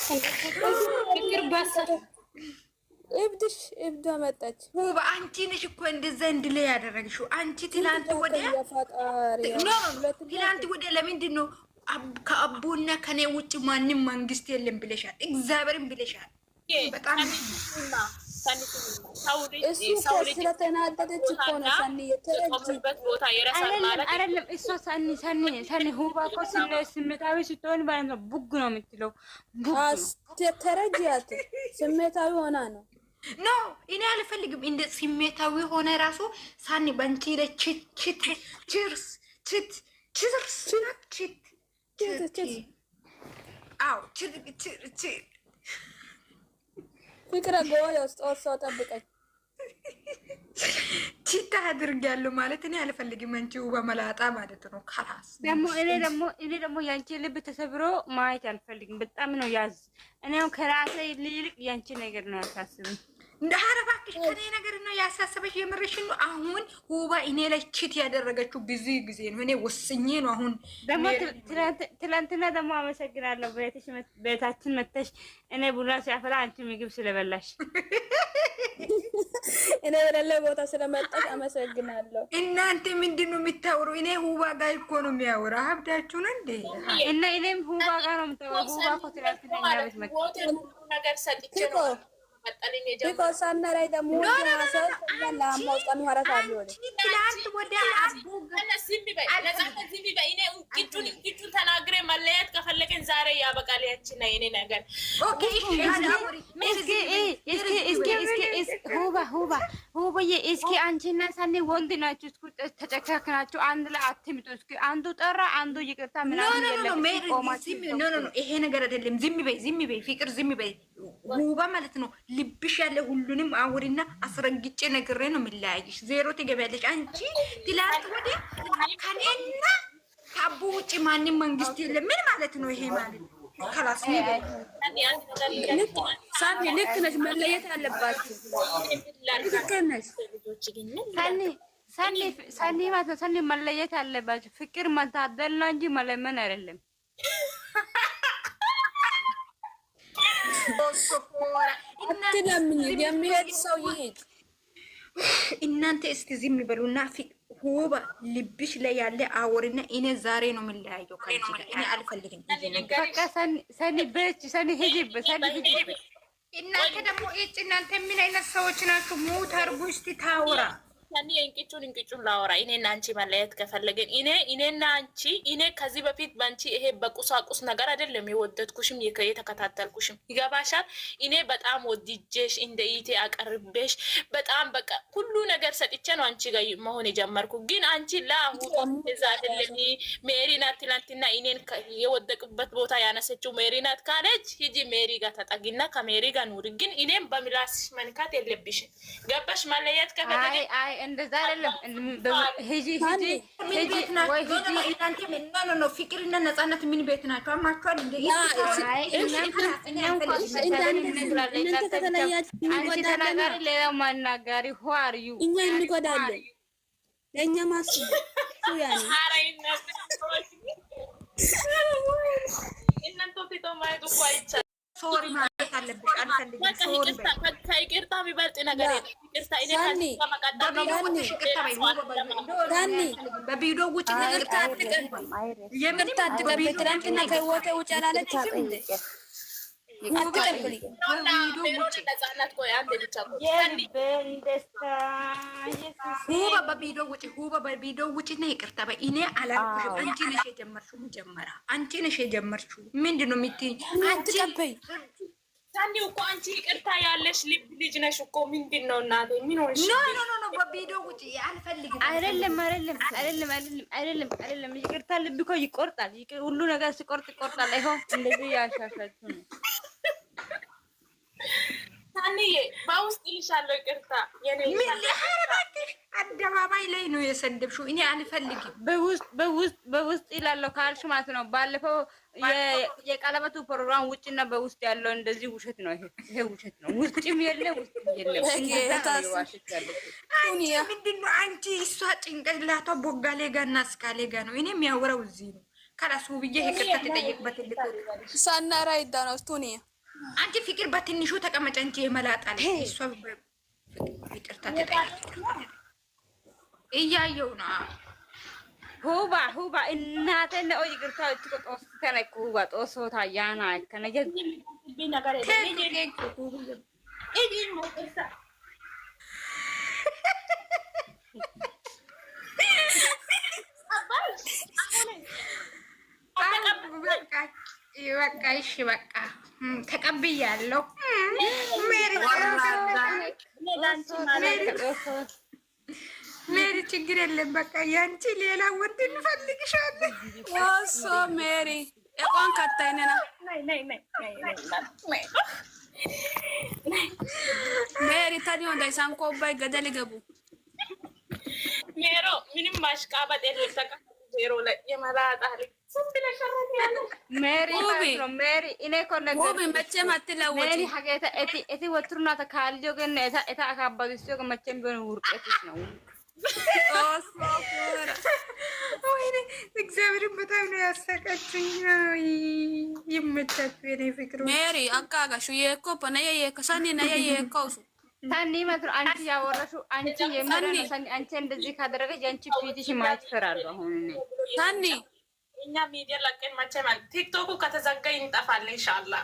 ፍቅር ባሰ እብድሽ እብዷ መጣች። ውብ አንቺ ነሽ እኮ እንደዛ እንድለ ያደረግሽው አንቺ። ትላንት ወዲያ ትላንት ወዲያ ለምንድን ነው ከአቡና ከኔ ውጭ ማንም መንግስት የለም ብለሻል? እግዚአብሔርን ብለሻል። በጣም እሱ ስለተናደደች እኮ ነው ሰኒ የተረጅበት ቦታ ይረሳል ማለት አይደለም። እሷ ሰኒ ሁባ እኮ ስሜታዊ ስትሆን ማለት ነው ቡግ ነው የምትለው። ተረጅያት ስሜታዊ ሆና ነው። ኖ እኔ አልፈልግም እንደ ስሜታዊ ሆነ ራሱ ሳኒ ባንቺ ላይ ቺርስ ቺት ቺርስ ቺት አው ቺ ፍቅረ ጎያ ውስጥ ወሰው ጠብቀኝ ቺታ አድርጋለሁ ማለት እኔ አልፈልግም። አንቺ በመላጣ ማለት ነው። ካላስ እኔ ደግሞ ያንቺ ልብ ተሰብሮ ማየት አልፈልግም። በጣም ነው ያዝ። እኔው ከራሴ ይልቅ ያንቺ ነገር ነው ያሳስበኝ። እንደ ሀረባክሽ ከኔ ነገር ነው ያሳሰበሽ። የምርሽን ነው። አሁን ሁባ እኔ ላይ ቺት ያደረገችው ብዙ ጊዜ ነው። እኔ ወስኜ ነው። አሁን ደግሞ ትላንትና ደግሞ አመሰግናለሁ ቤታችን መተሽ እኔ ቡና ሲያፈላ አንቺ ምግብ ስለበላሽ እኔ ወደለ ቦታ ስለመጣሽ አመሰግናለሁ። እናንተ ምንድነው የምታወሩ? እኔ ሁባ ጋር እኮ ነው የሚያወራ። ሀብዳችሁ ነው እንዴ? እና እኔም ሁባ ጋር ነው የምታወራ። ሁባ እኮ ትላንትና ቤት መጣ ነገር ሰጥቼ ነው ቢቆሳና ላይ ደግሞ ተናግሬ መለያት ከፈለገን ዛሬ ያበቃል። ያችን የኔ ነገር ሁባዬ እስኪ አንቺና ሰኒ ወንድ ናችሁ። እስኩ ተጨካክናችሁ አንድ ላይ አትምጡ። እስኪ አንዱ ጠራ አንዱ ይቅርታ ምናምን ይሄ ነገር አይደለም። ዝም በይ ፍቅር፣ ዝም በይ ሁባ ማለት ነው። ልብሽ ያለ ሁሉንም አውሪና አስረግጬ ነግሬ ነው የምለያይሽ። ዜሮ ትገቢያለሽ አንቺ። ትላንት ወዲያ ከኔና ከአቡ ውጭ ማንም መንግስት የለም። ምን ማለት ነው ይሄ? ማለት ከላስ ሳኒ ልክ ነሽ። መለየት አለባችሁ። ትክክል ነሽ ሰኒ ማለት ነው። ሰኒ መለየት አለባችሁ። ፍቅር መታደል ነው እንጂ መለመን አይደለም። አትለምኝ፣ የሚሄድ ሰው ይሄድ። እናንተ እስቲ ዝም በሉና ሁባ ልብሽ ላይ ያለ አወሪና እኔ ዛሬ ነው የምንለያየው ከአንቺ ጋር። እኔ አልፈልግም። በቃ ሰኒ በች ሰኒ ሂጂበት፣ ሰኒ ሂጂበት። እናንተ ደግሞ እናንተ ምን አይነት ሰዎች ናችሁ? ሙት አርጉ እስቲ ታወራ ያኔ እንቅጩን ላወራ። እኔና አንቺ መለየት ከፈለገን እኔና አንቺ እኔ ከዚህ በፊት ባንቺ ይሄ በቁሳቁስ ነገር አይደለም የወደድኩሽም የተከታተልኩሽም ይገባሻል። እኔ በጣም ወድጄሽ እንደ ኢቴ አቀርቤሽ በጣም በቃ ሁሉ ነገር ሰጥቼ ነው አንቺ ጋር መሆን የጀመርኩ። ግን አንቺ ለአሁን እዛ አይደለም ሜሪ ናት። ትናንትና እኔን የወደቅበት ቦታ ያነሰችው ሜሪ ናት ካለች ሂጂ ሜሪ ጋር ተጠጊና ከሜሪ ጋር ኑሪ። ግን እኔም በምላስሽ መንካት የለብሽም። ገባሽ? መለየት ከፈለገን እንደዛ አይደለም። ሂጂ ፍቅርና ነፃነት ምን ቤት ናቸው? አማቸዋል እንደ ሌላ ማናጋሪ ሆአርዩ እኛ እንጎዳለን። ለእኛ ማስቡ ሶሪ ማለት አለብሽ። አልፈልግም። ሶሪ ከይቅርታ የሚበልጥ ነገር በቪዲዮ ውጭ ትናንትና ከወተ ውጭ አላለችም እንዴ? ሁባ በቪዲዮ ውጭ እና ይቅርታ በይ። እኔ አላልኩሽም። አንቺ ነሽ የጀመርሽው። መጀመሪያ አንቺ ነሽ የጀመርሽው። ምንድን ነው የምትይኝ? አትቀበይ ሳኒ እኮ አንቺ ይቅርታ ያለሽ ልጅ ነሽ እኮ። ምንድን ነው እናቴ? ምን ሆነሽ? ኖ በቪዲዮ ውጭ አልፈልግም። አይደለም። ይቅርታ ልብ እኮ ይቆርጣል። ሁሉ ነገር ሲቆርጥ ይቆርጣል። አይሆን እንደዚህ ያሻሻችሁ ነው። ሳኒዬ በውስጥ ይልሻለሁ ይቅርታ። ምን ሊያረጋግሽ? አደባባይ ላይ ነው የሰደብሽው። እኔ አልፈልግም። በውስጥ ይላለሁ ካልሽ ማለት ነው። ባለፈው የቀለበቱ ፕሮግራም ውጭና በውስጥ ያለው እንደዚህ ውሸት ነው። ይሄ ውሸት ነው። ውስጥም የለ ውስጥም የለም። ምንድን ነው አንቺ? እሷ ጭንቅላቷ ቦጋሌ ጋር እና እስካሌ ጋር ነው። እኔ የሚያወራው እዚህ ነው። ከራሱ ብዬ ይቅርታ ተጠየቅበት ልኮ ሳናራ ይዳ ነው ቱኒያ አንቺ ፍቅር በትንሹ ተቀመጭ እንጂ የመላጣል እሷ ይቅርታ እያየው ነው። ሁባ እናቴን ነው ይቅርታ እኮ ጦስ ተነኩ ሁባ ጦስ ታያና ከነጀ ነገር በቃ እሺ በቃ ተቀብያለሁ። ሜሪ ችግር የለም። በቃ ያንቺ ሌላ ወንድ እንፈልግሻለን። ወሶ ሜሪ እቋን ከታይነና ሜሪ ታዲያ ወንዳይ ሳንኮባይ ገደል ገቡ ሜሮ ምንም ማሽቃበጥ የለም። ተቃ ሜሮ ላይ የመላጣ ሜሪ ነው ሜሪ እኔ እኮ ነገር ውብ መቼም አትለወጪ። ሜሪ ሀገታ እቲ ወትሩና ተካልጆ ግን እታ አካባቢው ሲዮ መቼም ቢሆን ውርቀትሽ ነው። ወይኔ እግዚአብሔርን በጣም ነው ያሳቀችኝ። ይመቻችሁ የኔ ፍቅር ሜሪ አቃጋሹ የኮ በነየ የከሳኒ ነየ የኮሱ ታኒ ማለት አንቺ ያወራሽው አንቺ የምረነ አንቺ እንደዚህ ካደረገች አንቺ ፊትሽ ማየት እፈራለሁ። አሁን ታኒ እኛ ሚዲያ ለቀን መቼም ቲክቶኩ ከተዘጋ ይንጠፋል ኢንሻአላህ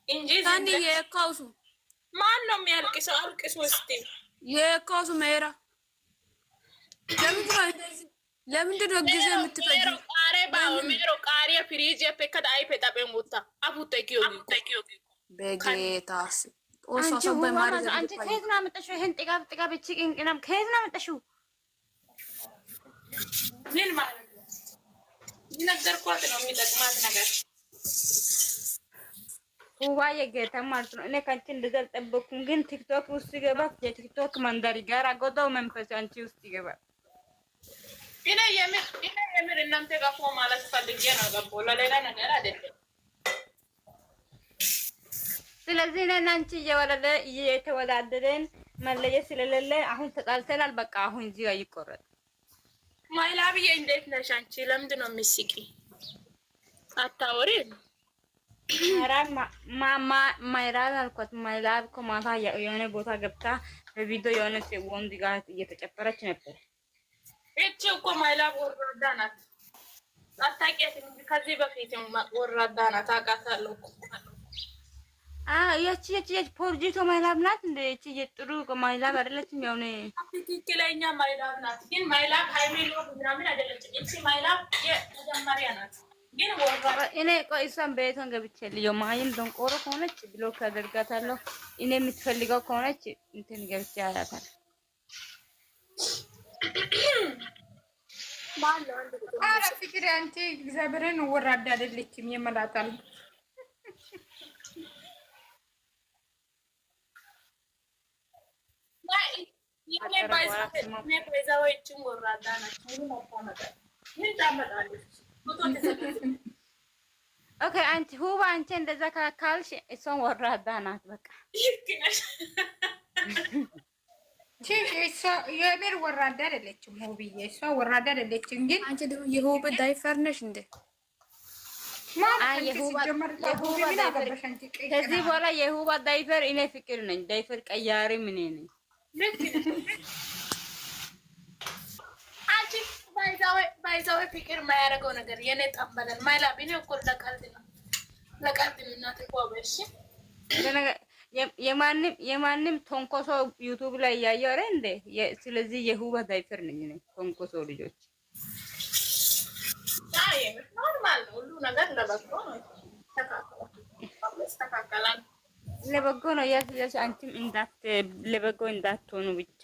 እንጂ ታኒ የኮሱ ማን ነው የሚያልቅሰው? አልቅሱ እስቲ የኮሱ ሜራ ለምንድን ነው ጊዜ የምትፈጂው? ቃሬ ባው ሜሮ ቃሪያ ፍሪጅ የፈከደ አይፈጣ በሞታ አቡተ ኪዮ በጌታስ አንቺ ማለት አንቺ ከየት ነው አመጣሽው? ይሄን ጥጋብ እቺ ቅንቅናም ከየት ነው አመጣሽው? ምን ማለት ነው? ይነገርኳት ነው የሚጠቅማት ነገር ሁባ የጌታ ማለት ነው። እኔ ካንቺ እንደዛ አልጠበኩም፣ ግን ቲክቶክ ውስጥ ይገባ የቲክቶክ መንደሪ ጋር አጎዳው መንፈስ አንቺ ውስጥ ይገባል። እኔ የምር እናንተ ጋር ፎ ማለት ፈልጌ ነው ገባሁ፣ ለሌላ ነገር አይደለም። ስለዚህ እኔና አንቺ እየተወዳደረን መለየት ስለሌለ አሁን ተጣልተናል። በቃ አሁን እዚህ ጋር ይቆረጥ። ማይላብዬ እንዴት ነሽ አንቺ? ለምንድን ነው የሚስቂ? አታወሪ ማይራብ አልኳት። ማይላብ እኮ ማታ የሆነ ቦታ ገብታ በቪዲዮ የሆነ ወንድ ጋር እየተጨፈረች ነበር። እቺ እኮ ማይላብ ወራዳ ናት። አታውቂያትም? ከዚህ በፊት ወራዳ ናት። አውቃታለሁ እኮ ያቺ ፖርጂቶ ማይላብ ናት እንደ እቺ የጥሩ ማይላብ አይደለችም። ያው ነው ትክክለኛ ማይላብ ናት። ግን ማይላብ ሃይሜሎ ምናምን አይደለችም። እቺ ማይላብ የመጀመሪያ ናት። ግን ወራ እኔ ቆይ እሷን ቤቷን ገብቼ ልየው ማይም ደንቆሮ ከሆነች ብሎክ አደርጋታለሁ። እኔ የምትፈልገው ከሆነች እንትን ገብቼ አያታለሁ። ኧረ ፍቅር አንቺ እግዚአብሔርን ወራዳ አይደለችም። የመላጣል ኦኬ አንቺ ሁባ አንቺ እንደዛ ካልሽ እሷን ወራዳ ናት። በቃ የምር ወራዳ አይደለችም። ሁብዬ እሷ ወራዳ አይደለችም። ግን አንቺ ደግሞ የሁብ ዳይፈር ነሽ እንዴ? ከዚህ በኋላ የሁባ ዳይፈር እኔ ፍቅር ነኝ። ዳይፈር ቀያሪ ምን ነኝ? አንቺ ባይዛው ፍቅር የማያደርገው ነገር የኔ ጠንበለን ማይላብ እኔ እኮ ለቀልድ ነው እናቴ ቆበሽ የማንም ቶንኮሶ ዩቲዩብ ላይ እያየሁ አይደል እንዴ? ስለዚህ የሁባ ዳይፈር ነኝ እኔ ቶንኮሶ ልጆች ኖርማል ነው። ሁሉ ነገር ለበጎ ነው። ተካከላል ለበጎ ነው። ያስ አንቺም ለበጎ እንዳትሆኑ ብቻ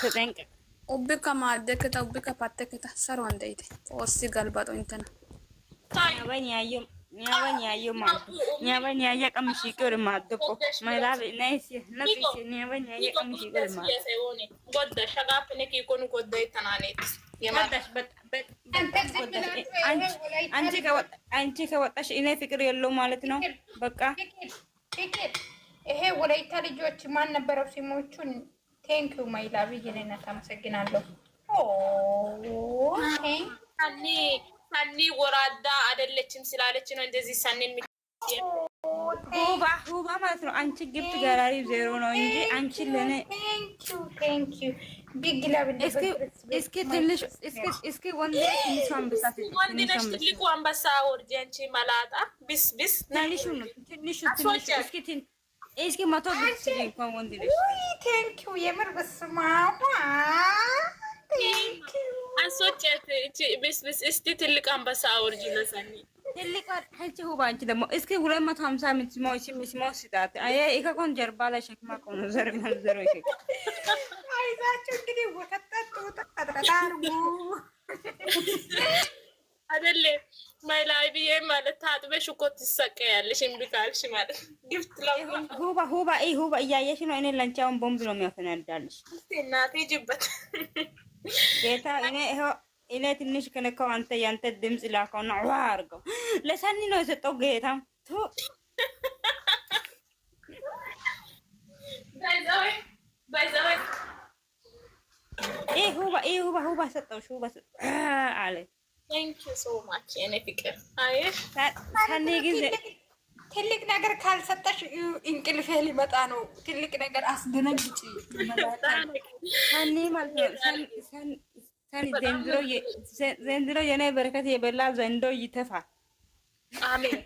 ተጠንቀቅ። ኡብካ ማደከታ ኡብካ ፓተከታ ሰሮ አንደይተ ኦሲ ጋልባጦ እንተና ኛበኛ ቀምሽ ይቅር ማደቆ ማይላብ ናይስ ነጥሽ ኛበኛ ቀምሽ ይቅር ማ ጎደ ሸጋፍኔ ከኮኑ ጎደ ይተናኔት የማዳሽ አንቺ ከወጣሽ እኔ ፍቅር የለው ማለት ነው። በቃ ይሄ ወላይታ ልጆች ማን ነበረው ሲሞቹን? ቴንኪው ማይላብ ይሄንና ታመሰግናለሁ። ሰኒ ወራዳ አይደለችም ስላለች ነው እንደዚህ ሰኒን ሁባ ማለት ነው። አንቺ ግብት ገራሪ ዜሮ ነው እንጂ አንቺ ለኔ እስኪ ትንሽ እስኪ ወንድ ትንሽ አንበሳ ወንድ ነሽ ትልቁ አንበሳ ወርጂ አንቺ መላጣ ቢስ ቢስ ትንሹ ነው ትንሹ እስኪ መቶ ብስ እንኳን ወንድ ነሽ። ቴንኪው የምር በስማ አንሶጨት ቢስ ቢስ እስቲ ትልቅ አንበሳ ወርጂ ለሰኒ ትልቅ አንቺ ሁባ አንቺ ደግሞ እስኪ 250 ምትስማው ስጣት። አይ ኢከኮን ጀርባ ላይ ሸክማ ቆኖ ዘር ማለት ዘሮ ይከ አይዛችሁ እንግዲህ ወተጣጡ ተጣጣሩ አይደለ ማይ ላይ ቢዬ ማለት ታጥበሽ እኮ ትሰቀያለሽ እምቢ ካልሽ ማለት ግፍት ለምን ሁባ እያየሽ ነው። እኔ ለንቻውን ቦምብ ነው የሚያፈናዳልሽ። እናቴ ጅበት ጌታ እኔ ትንሽ ከነካው አንተ ያንተ ድምጽ ላከውና ዋ አድርገው ለሰኒ ነው የሰጠው ጌታ ባይዛዌ ሁባ ሰጠው አለ። ቴንክ ዩ ሶ ማች የኔ ፍቅር። አይ ሰኒ ጊዜ ትልቅ ነገር ካልሰጠሽ እንቅልፌ ሊመጣ ነው። ትልቅ ነገር አስደነግጪ ሰኒ ማለት ነው። ዘንድሮ የኔ በረከት የበላ ዘንዶ ይተፋ። አሜን።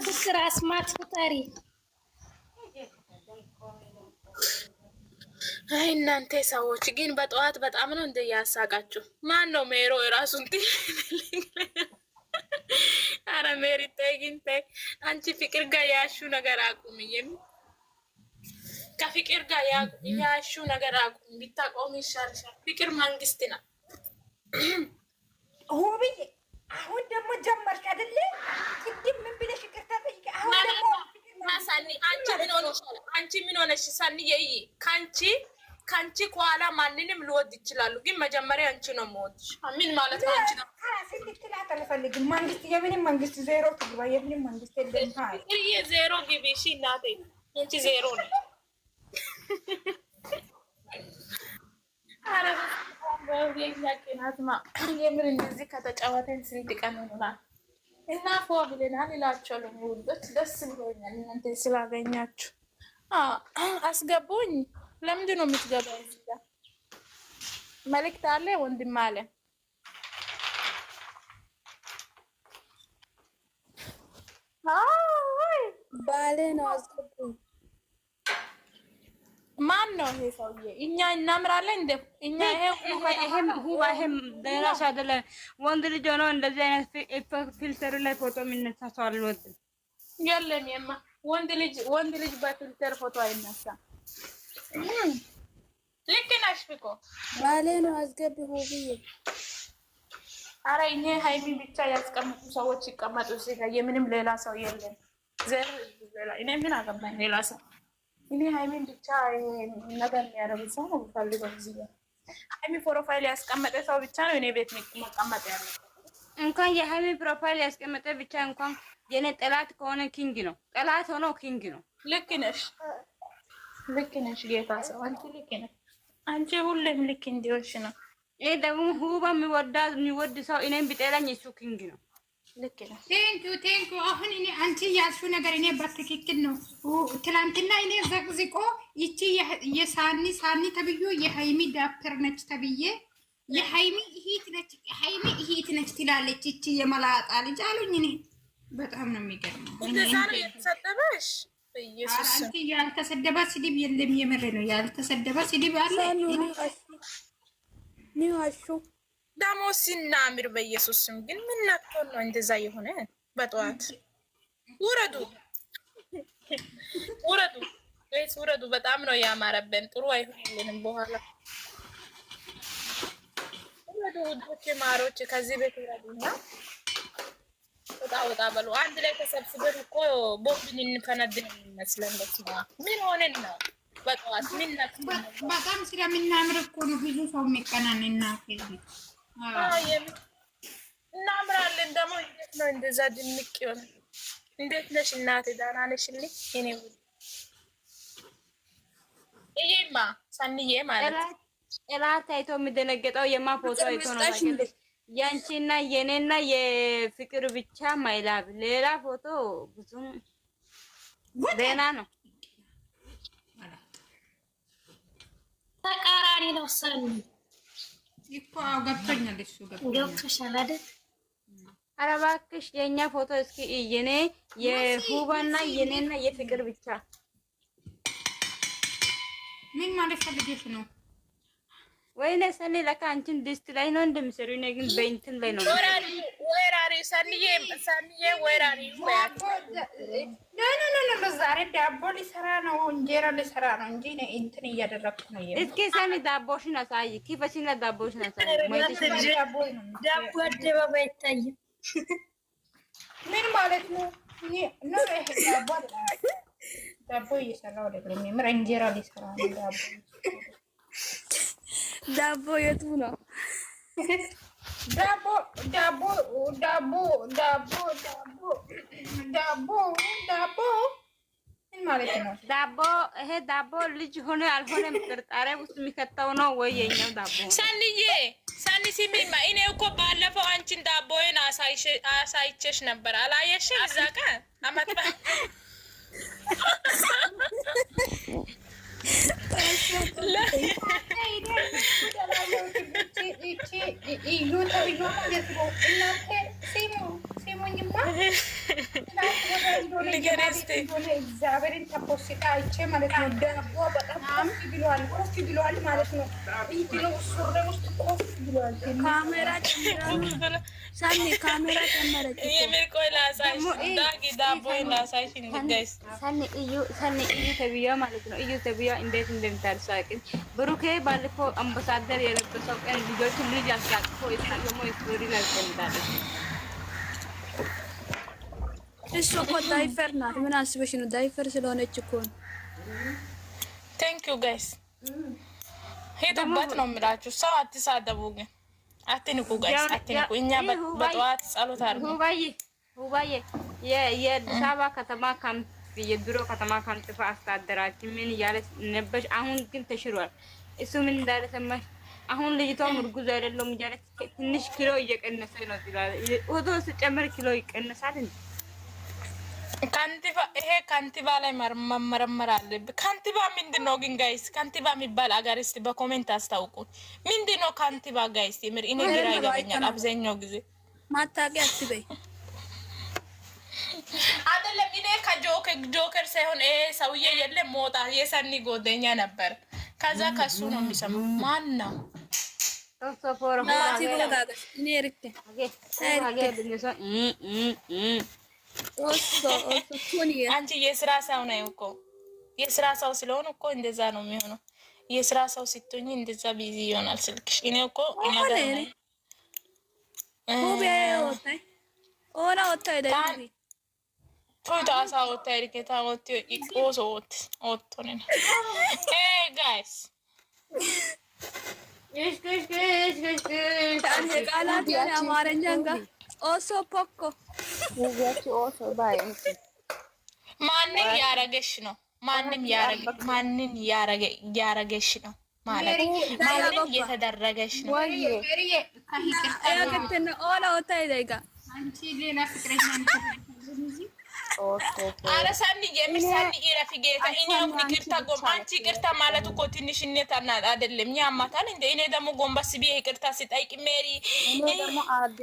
ፍቅር አስማት ፍጠሪ። አይ እናንተ ሰዎች ግን በጠዋት በጣም ነው እንደ ያሳቃችሁ። ማን ነው ሜሮ የራሱን አረ ሜሪ ተይ ግን ተይ አንቺ ፍቅር ጋር ያሹ ነገር አቁምዬም ከፍቅር ጋር ያሹ ነገር አቁም። ቢታቆም ይሻልሻል። ፍቅር መንግስት ነው። ውብዬ አሁን ደግሞ ጀመርሽ አይደለ? ቅድም ምን ብለሽ ይቅርታ ጠይቄ አሁን ደግሞ ሰኒ አንቺ ምን ሆነሽ? ሰኒዬ ከአንቺ ከኋላ ማንንም ልወድ ይችላሉ፣ ግን መጀመሪያ አንቺ ነው የምወድሽ። ምን ማለት ነው? አንቺ ነው ስልክላት አልፈልግም። መንግስት የምንም መንግስት ዜሮ ትግባ። የምንም መንግስት የለም። ፍቅርዬ ዜሮ ግቢ። እሺ እናቴ አንቺ ዜሮ ነው። ኧረ የምር እንደዚህ ከተጫወተን ስንት ቀን ሆኖናል እና ፎ ብለናል እላቸዋለሁ። ውዶች ደስ ብሎኛል እናንተ ስላገኛችሁ። አስገቡኝ። ለምንድን ነው የምትገባው? እዚህ ጋር መልዕክት አለ ወንድም አለ። ባሌ ነው አስገቡኝ። ማን ነው ይሄ ሰውዬ? እኛ እናምራለን እንደ እኛ ይሄም ደራሽ አይደለም። ወንድ ልጅ ሆኖ እንደዚህ አይነት ፊልተር ላይ ፎቶ የሚነሳ ሰው አልወድም። የለም የማ ወንድ ልጅ በፊልተር ፎቶ አይነሳም። ልክ ነሽ እኮ ባሌ ነው አስገቢ ሁብዬ። አረ እኔ ሃይሚ ብቻ ያስቀምጡ ሰዎች ይቀመጡ እዚህ ጋር የምንም ሌላ ሰው የለም። ዘር እኔ ምን አገባኝ ሌላ ሰው። እኔ ሃይሚን ብቻ ነገር የሚያደርጉ ሰው ነው ፈልገው እዚህ ጋር ሃይሚ ፕሮፋይል ያስቀመጠ ሰው ብቻ ነው እኔ ቤት መቀመጥ ያለው። እንኳን የሃይሚ ፕሮፋይል ያስቀመጠ ብቻ እንኳን የኔ ጠላት ከሆነ ኪንግ ነው። ጠላት ሆኖ ኪንግ ነው። ልክ ነሽ ጌታ ሰው አንቺ ልክ ነሽ። አንቺ ሁሌም ልክ እንዲሆንሽ ነው። ይሄ ደግሞ ሁባ የሚወድ ሰው እኔም ቢጠላኝ እሱ ኪንግ ነው። ልክ ነሽ። ቴንኪው። አሁን እኔ አንቺ ያልሽው ነገር እኔ በትክክል ነው። ትላንትና እኔ ዘቅዝቆ ይቺ የሳኒ ተብዮ የሃይሚ ዳፕተር ነች ተብዬ የሃይሚ እህት ነች ትላለች። ይቺ የመላጣ ልጅ አሉኝ። እኔ በጣም ነው የሚገርመው። እንደዛ ነው የተሰደበሽ። በኢየሱስ አንቺ ያልተሰደበ ስድብ የለም። የምር ነው ያልተሰደበ ስድብ አለ። ኒዋሹ ደግሞ ሲናምር በኢየሱስ ስም ግን ምን ነክቶ ነው እንደዛ የሆነ? በጠዋት ውረዱ ወይስ ውረዱ። በጣም ነው ያማረብን። ጥሩ አይሆንልንም በኋላ። ውረዱ ውዶች ማሮች፣ ከዚህ ቤት ውረዱና ወጣ በሉ። አንድ ላይ ተሰብስበን እኮ ቦምብን እንፈነድን የሚመስለን። በስመ አብ ምን ሆነን ነው? በጠዋት ምን ነክቶ ነው? በጣም ስለምናምር እኮ ነው ብዙ ሰው የሚቀናንና እናምራለን። ደግሞ እንዴት ነው እንደዛ ድንቅ ይሆነ? እንዴት ነሽ እናቴ? ደህና ነሽልኝ? እኔ ይሄማ ሰንዬ ማለት ጠላት አይቶ የሚደነገጠው የማ ፎቶ አይቶ ነው። ያንቺና የኔና የፍቅር ብቻ ማይላብ ሌላ ፎቶ ብዙም ደህና ነው። ተቃራኒ ነው። ሰኒ እኮ ገብቶኛል። እሱ ገብቶሻል አይደል? ኧረ እባክሽ የኛ ፎቶ እስኪ የኔ የሁባና የኔና የፍቅር ብቻ ምን ማለት ፈልገሽ ነው? ወይኔ ሰኒ ለካ አንቺን ድስት ላይ ነው እንደምሰሪው፣ እኔ ግን በእንትን ላይ ነው። ወራሪ ሰኒዬ ወራሪ ኖ ዛሬ ዳቦ ሊሰራ ነው እንጀራ ሊሰራ ነው እንጂ እንትን እያደረግኩ ነው። እስኪ ሰኒ ዳቦሽን አሳይ፣ ኪፈሽና ዳቦሽን አሳይ። ዳቦ አደባባይ አይታይም። ምን ማለት ነው? ዳቦ እየሰራው አይደለም፣ የምር እንጀራ ሊሰራ ነው። ዳቦ የቱ ነው? ዳቦ ምን ማለት ነው? ዳቦ ይሄ ዳቦ ልጅ ሆነ አልሆነም ጥርጣሬ ውስጥ የሚከተው ነው ወይ የኛው ዳቦ? ሰኒ ሲሚማ እኔ እኮ ባለፈው አንቺን ዳቦዬን አሳይቼሽ ነበር። አላየሽም? እዛ ቀን አመጣ እግዚአብሔርን ተፖስታ አይቼ ማለት ነው። ዳቦ በጣም ኮፍ ብሏል ማለት ነው። ሱሪ ውስጥ ኮፍ ብሏል። ካሜራ ሳኒ ካሜራ ጨመረች። ቆይ ላሳይሽ፣ ዳቦዬን ላሳይሽ። ጋይስ ሰኒ እዩ ተብያ ማለት ነው። እዩ ተብያ እንዴት እንደምታርሳቅን ብሩኬ ባለፈው አምባሳደር የለበሰው ቀን ልጆች ልጅ አስጋጥፎ የታገሞ ስቶሪ ላይ ተንዳለች። እሱ እኮ ዳይፈር ናት። ምን አስበሽ ነው? ዳይፈር ስለሆነች እኮ ነው። ቴንክ ዩ ጋይስ። ሄዱበት ነው የምላችሁ። ሰው አትሳደቡ ግን አትንቁ ጋይስ፣ አትንቁ። እኛ በጠዋት ጸሎት አድርጉ። ሁባዬ የአዲስ አበባ ከተማ የድሮ ከተማ ከንቲባ አስተዳደራችን ምን እያለች ነበሽ? አሁን ግን ተሽሯል። እሱ ምን እንዳለ ሰማሽ? አሁን ልጅቷም እርጉዝ አይደለም እያለች ትንሽ ኪሎ እየቀነሰ ነው ትላለች። ኦቶ ሲጨምር ኪሎ ይቀነሳል እንዴ? ይሄ ከንቲባ ላይ መመረመር አለብህ። ከንቲባ ምንድን ነው ግን ጋይስ? ከንቲባ የሚባል አገር እስቲ በኮሜንት አስታውቁ። ምንድን ነው ከንቲባ ጋይስ? የምር እኔ ግራ ይገባኛል አብዛኛው ጊዜ። ማታቂያ አትበይ አይደለም። እኔ ከጆከር ሳይሆን ይሄ ሰውዬ የለም ሞጣ የሰኒ ጎደኛ ነበር። ከዛ ከሱ ነው የሚሰማው። ማን ነው? አንቺ የስራ ሰው ነው እኮ። የስራ ሰው ስለሆነ እኮ እንደዛ ነው የሚሆነው። የስራ ሰው ስትሆኝ እንደዛ ቢዚ ይሆናል ስልክሽ። እኔ እኮ ማንም ያረገሽ ነው። ማንም ያረገሽ ነው ማለት ማንም እየተደረገሽ ነው። ኧረ ሰኒ የሚሰኒ ኢረፊ ጌታ እኔ አሁን ይቅርታ አንቺ ይቅርታ ማለት እኮ ትንሽነት አይደለም። ያማታል እንደ እኔ ደግሞ ጎንበስ ብዬ ይቅርታ ሲጠይቅ ሜሪ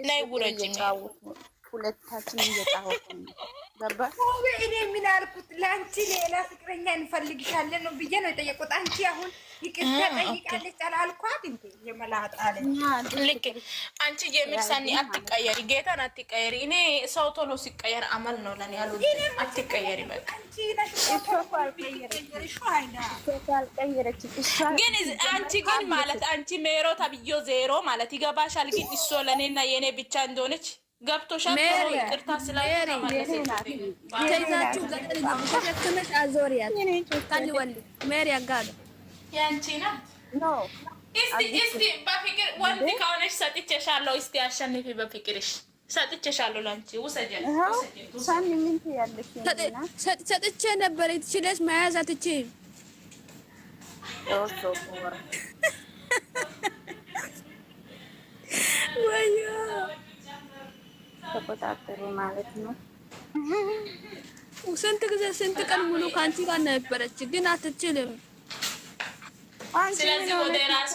ናይ ውረጅኝ ሁለታችን እየጣወትን ነበር። እኔ ምን አልኩት? ለአንቺ ሌላ ፍቅረኛ እንፈልግሻለን ነው ብዬ ነው የጠየቁት። አንቺ አሁን ይቅርታ ጠይቃለች አላልኳት እንዴ? የመላጣ አለ ልክ አንቺ የምር ሰኒ አትቀየሪ፣ ጌታን አትቀየሪ። እኔ ሰው ቶሎ ሲቀየር አመል ነው ለኔ ያሉ አትቀየሪ። በቃ ግን አንቺ ግን ማለት አንቺ ሜሮ ተብዮ ዜሮ ማለት ይገባሻል። ግን እሷ ለኔና የኔ ብቻ እንደሆነች ገብቶሻል። ይቅርታ ስላልኩ ተይዛችሁ ገጠር ተሸክመሽ አዞሪያት ካልወል ሜሪ አጋደ ያንቺ ናት ነው። እስቲ በፍቅር ወንድ ከሆነሽ ሰጥቼሻለሁ። እስቲ አሸንፊ በፍቅርሽ ሰጥቼሻለሁ። ላንቺ ውሰጀን ሳኒ ምን ትያለሽ? ሰጥቼ ነበር። ትችለሽ መያዝ አትችይም። ወዮ ተቆጣጠሩ ማለት ነው። ስንት ጊዜ ስንት ቀን ሙሉ ከአንቺ ጋር ነበረች፣ ግን አትችልም። ስለዚህ ወደ ራስ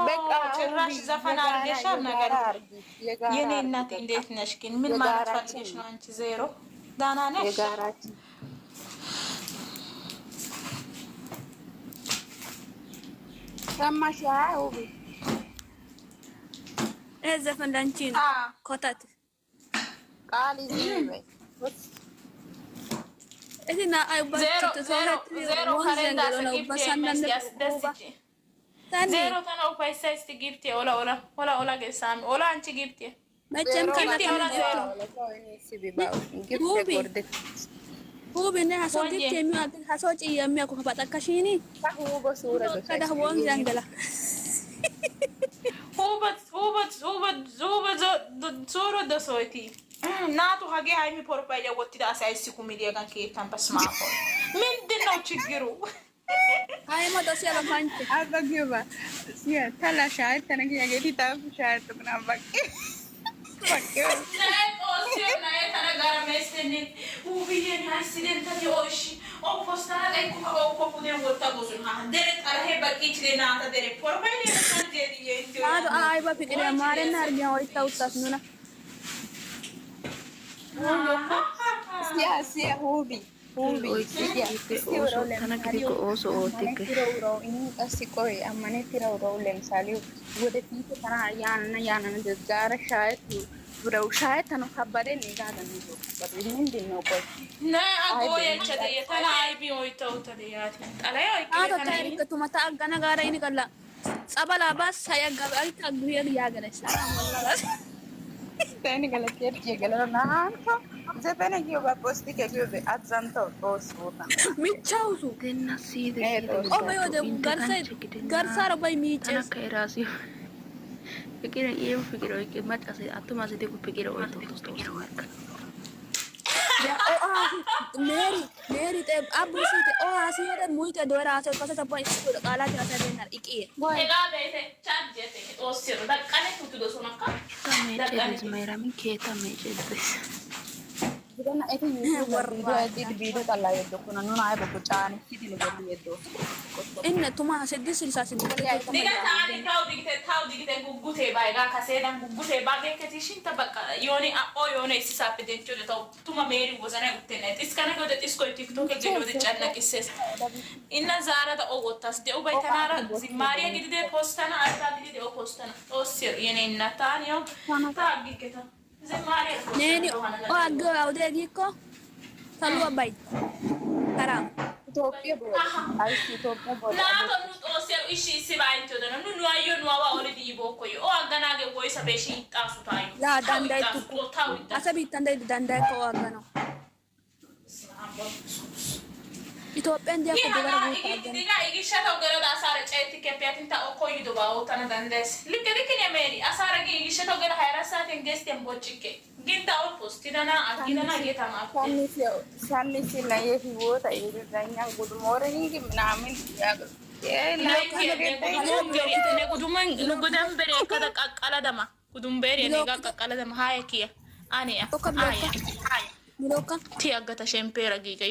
በቃ ጭራሽ ዘፈን አድርገሻል። ነገር የኔ እናት እንዴት ነሽ? ግን ምን ማለት ፈልገሽ ነው አንቺ? ዜሮ ዳና ነሽ? የጋራችን ሰማሽ? ውብ ይሄ ዘፈን ለአንቺ ነው። ኮተት ቃል ይዘይ እትና አይባል ዜሮ ካሌንዳር ዜሮ ተና ኡፓይሳ እስቲ ጊፍት ኦላ ገሳሚ ኦላ አንቺ ጊፍት መቼም ከናት ሁብ እና ሀሶ ጊፍት የሚያውቅ ሀሶ ጭ የሚያውቁ ከበጠከሽኒ ከዳህ ወን ዘንገላ ሁበት ዞሮ ደሶይቲ ናቱ ሀጌ ሃይሚ ፕሮፋይል ወጥታ አሳይሲኩ ሚዲያ ጋር ከየታን በስማፎ ምንድነው ችግሩ? አይ ሞዶስ ያለፋንቺ አበግባ ተላሻ ተነገ ያገዲ ታፍሻት ምናምን በቃ Mary abusi asire muite dora aso cosa poi sicuro qala ti asa denar iki ega bete chargete osiro da kane tutu do sono ka da kane mayra min keta mejedes Bukan itu video talla yeddo kuna non ay bako chaani sidi le golli yeddo inna tuma sedis silsasin diga taw digite gugute bayga kasedan gugute bage ketishin tabaka yoni yoni sisap dencho de taw tuma meri wozana uttene iskana gode isko tiktok e gode channa kisses inna zara da ogotas de ubay tanara zimariya gide postana alta gide o postana osir yene inna tanyo ta giketa Neni, agak udah giko, selalu baik. Sekarang. Ethiopia boleh, harus Ethiopia boleh. Nah, kalau osir isi baik tu, dan nu ayo nu awa oleh di ibu koyo. Agak nage boy sampai si tasu tayo. Lah, dandai tu. Asa bi dandai ko agano. Ethiopia dia ko diga igisha to gero da asara cheti ke piatinta o koyo do ba utana dandes. Like ne meri asara gi igisha to gero hayra sa tenges tempo chike. Ginta o postidana agidana geta ma. Sammi sila ye hiwota irudanya good morning namin gudum bere kada kakala dama gudum bere ne ga kakala dama haya kiya ane ya aya ti agata shempera gi ga